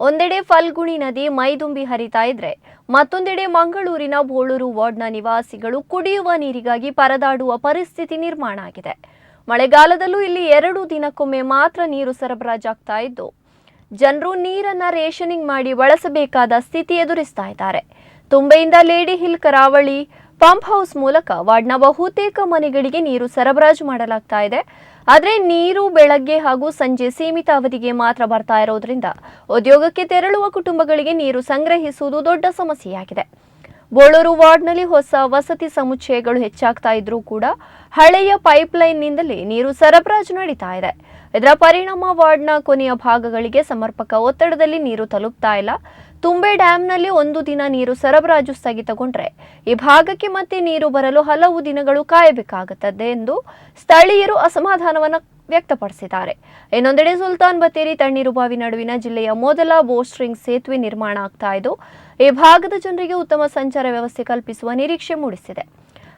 ಒಂದೆಡೆ ಫಲ್ಗುಣಿ ನದಿ ಮೈದುಂಬಿ ಹರಿತಾ ಇದ್ರೆ ಮತ್ತೊಂದೆಡೆ ಮಂಗಳೂರಿನ ಬೋಳೂರು ವಾರ್ಡ್ನ ನಿವಾಸಿಗಳು ಕುಡಿಯುವ ನೀರಿಗಾಗಿ ಪರದಾಡುವ ಪರಿಸ್ಥಿತಿ ನಿರ್ಮಾಣ ಆಗಿದೆ. ಮಳೆಗಾಲದಲ್ಲೂ ಇಲ್ಲಿ 2 ದಿನಕ್ಕೊಮ್ಮೆ ಮಾತ್ರ ನೀರು ಸರಬರಾಜಾಗ್ತಾ ಇದ್ದು ಜನರು ನೀರನ್ನ ರೇಷನಿಂಗ್ ಮಾಡಿ ಬಳಸಬೇಕಾದ ಸ್ಥಿತಿ ಎದುರಿಸ್ತಾ ಇದ್ದಾರೆ. ತುಂಬೆಯಿಂದ ಲೇಡಿ ಹಿಲ್ ಕರಾವಳಿ ಪಂಪ್ ಹೌಸ್ ಮೂಲಕ ವಾರ್ಡ್ನ ಬಹುತೇಕ ಮನೆಗಳಿಗೆ ನೀರು ಸರಬರಾಜು ಮಾಡಲಾಗ್ತಾ ಇದೆ. ಆದರೆ ನೀರು ಬೆಳಗ್ಗೆ ಹಾಗೂ ಸಂಜೆ ಸೀಮಿತ ಅವಧಿಗೆ ಮಾತ್ರ ಬರ್ತಾ ಇರೋದ್ರಿಂದ ಉದ್ಯೋಗಕ್ಕೆ ತೆರಳುವ ಕುಟುಂಬಗಳಿಗೆ ನೀರು ಸಂಗ್ರಹಿಸುವುದು ದೊಡ್ಡ ಸಮಸ್ಯೆಯಾಗಿದೆ. ಬೋಳೂರು ವಾರ್ಡ್ನಲ್ಲಿ ಹೊಸ ವಸತಿ ಸಮುಚ್ಚಯಗಳು ಹೆಚ್ಚಾಗ್ತಾ ಇದ್ರೂ ಕೂಡ ಹಳೆಯ ಪೈಪ್ಲೈನ್ನಿಂದಲೇ ನೀರು ಸರಬರಾಜು ನಡೀತಾ ಇದೆ. ಇದರ ಪರಿಣಾಮ ವಾರ್ಡ್ನ ಕೊನೆಯ ಭಾಗಗಳಿಗೆ ಸಮರ್ಪಕ ಒತ್ತಡದಲ್ಲಿ ನೀರು ತಲುಪ್ತಾ ಇಲ್ಲ. ತುಂಬೆ ಡ್ಯಾಂನಲ್ಲಿ 1 ದಿನ ನೀರು ಸರಬರಾಜು ಸ್ಥಗಿತಗೊಂಡ್ರೆ ಈ ಭಾಗಕ್ಕೆ ಮತ್ತೆ ನೀರು ಬರಲು ಹಲವು ದಿನಗಳು ಕಾಯಬೇಕಾಗುತ್ತದೆ ಎಂದು ಸ್ಥಳೀಯರು ಅಸಮಾಧಾನವನ್ನು ವ್ಯಕ್ತಪಡಿಸಿದ್ದಾರೆ. ಇನ್ನೊಂದೆಡೆ ಸುಲ್ತಾನ್ ಬತ್ತೇರಿ ತಣ್ಣೀರುಬಾವಿ ನಡುವಿನ ಜಿಲ್ಲೆಯ ಮೊದಲ ಬೋಸ್ಟ್ರಿಂಗ್ ಸೇತುವೆ ನಿರ್ಮಾಣ ಆಗ್ತಾ ಇದ್ದು ಈ ಭಾಗದ ಜನರಿಗೆ ಉತ್ತಮ ಸಂಚಾರ ವ್ಯವಸ್ಥೆ ಕಲ್ಪಿಸುವ ನಿರೀಕ್ಷೆ ಮೂಡಿಸಿದೆ.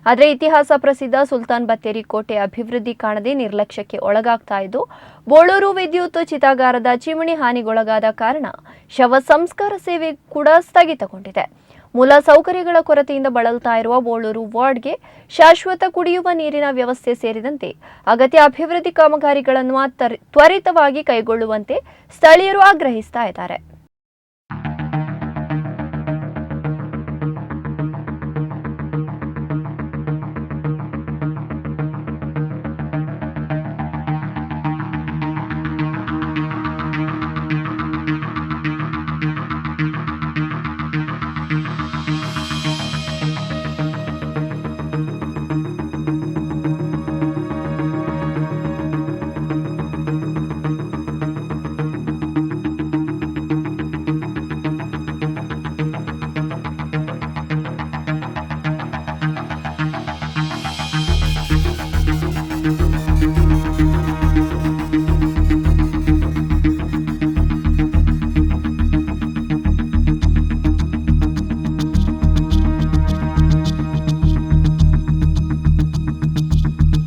ಆದರೆ ಇತಿಹಾಸ ಪ್ರಸಿದ್ಧ ಸುಲ್ತಾನ್ ಬತ್ತೇರಿ ಕೋಟೆ ಅಭಿವೃದ್ಧಿ ಕಾಣದೆ ನಿರ್ಲಕ್ಷ್ಯಕ್ಕೆ ಒಳಗಾಗ್ತಾ ಇದ್ದು ಬೋಳೂರು ವಿದ್ಯುತ್ ಚಿತಾಗಾರದ ಚಿಮಣಿ ಹಾನಿಗೊಳಗಾದ ಕಾರಣ ಶವ ಸಂಸ್ಕಾರ ಸೇವೆ ಕೂಡ ಸ್ಥಗಿತಗೊಂಡಿದೆ. ಮೂಲ ಸೌಕರ್ಯಗಳ ಕೊರತೆಯಿಂದ ಬಳಲ್ತಾ ಇರುವ ಬೋಳೂರು ವಾರ್ಡ್ಗೆ ಶಾಶ್ವತ ಕುಡಿಯುವ ನೀರಿನ ವ್ಯವಸ್ಥೆ ಸೇರಿದಂತೆ ಅಗತ್ಯ ಅಭಿವೃದ್ಧಿ ಕಾಮಗಾರಿಗಳನ್ನು ತ್ವರಿತವಾಗಿ ಕೈಗೊಳ್ಳುವಂತೆ ಸ್ಥಳೀಯರು ಆಗ್ರಹಿಸ್ತಾ ಇದ್ದಾರೆ.